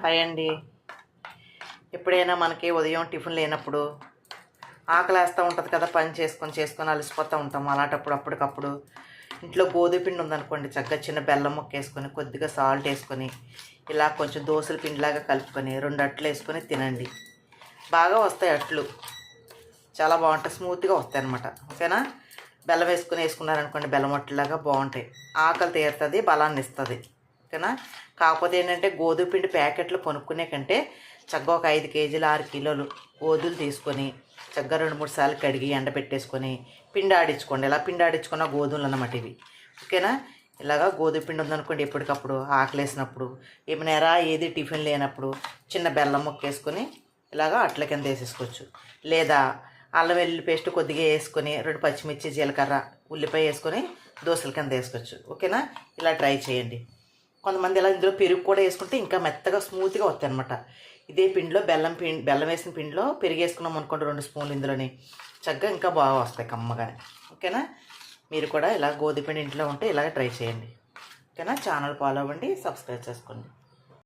Hi అండి. ఎప్పుడైనా మనకి ఉదయం టిఫిన్ లేనప్పుడు ఆకలేస్తూ ఉంటుంది కదా, పని చేసుకొని అలసిపోతూ ఉంటాం. అలాంటప్పుడు అప్పటికప్పుడు ఇంట్లో గోధుమ పిండి ఉందనుకోండి, చక్కగా చిన్న బెల్లం ముక్క వేసుకొని కొద్దిగా సాల్ట్ వేసుకొని ఇలా కొంచెం దోశల పిండిలాగా కలుపుకొని 2 అట్లు వేసుకొని తినండి. బాగా వస్తాయి అట్లు, చాలా బాగుంటాయి, స్మూత్గా వస్తాయి అన్నమాట. ఓకేనా? బెల్లం వేసుకున్నారనుకోండి, బెల్లం అట్లులాగా బాగుంటాయి. ఆకలి తీరుతుంది, బలాన్ని ఇస్తుంది. ఓకేనా? కాకపోతే ఏంటంటే గోధుమ పిండి ప్యాకెట్లు కొనుక్కునే కంటే చక్కగా ఒక 5 కేజీలు 6 కిలోలు గోధులు తీసుకొని చక్కగా 2-3 సార్లు కడిగి ఎండబెట్టేసుకొని పిండి ఆడించుకోండి. ఇలా పిండి ఆడించుకున్న గోధుమలు అన్నమాట ఇవి. ఓకేనా? ఇలాగా గోధుమ పిండి ఉందనుకోండి, ఎప్పటికప్పుడు ఆకలేసినప్పుడు, ఏమైనా ఏది టిఫిన్ లేనప్పుడు చిన్న బెల్లం ముక్క వేసుకొని ఇలాగా అట్ల కింద వేసేసుకోవచ్చు. లేదా అల్లం వెల్లుల్లి పేస్ట్ కొద్దిగా వేసుకొని 2 పచ్చిమిర్చి, జీలకర్ర, ఉల్లిపాయ వేసుకొని దోశల కింద వేసుకోవచ్చు. ఓకేనా? ఇలా ట్రై చేయండి. కొంతమంది ఇలా ఇందులో పెరుగు కూడా వేసుకుంటే ఇంకా మెత్తగా స్మూత్గా వస్తాయి అనమాట. ఇదే పిండిలో బెల్లం వేసిన పిండిలో పెరుగు వేసుకున్నాం అనుకోండి 2 స్పూన్లు, ఇందులోని చక్కగా ఇంకా బాగా వస్తాయి కమ్మగానే. ఓకేనా? మీరు కూడా ఇలా గోధుమ పిండి ఇంట్లో ఉంటే ఇలాగ ట్రై చేయండి. ఓకేనా? ఛానల్ ఫాలో అవ్వండి, సబ్స్క్రైబ్ చేసుకోండి.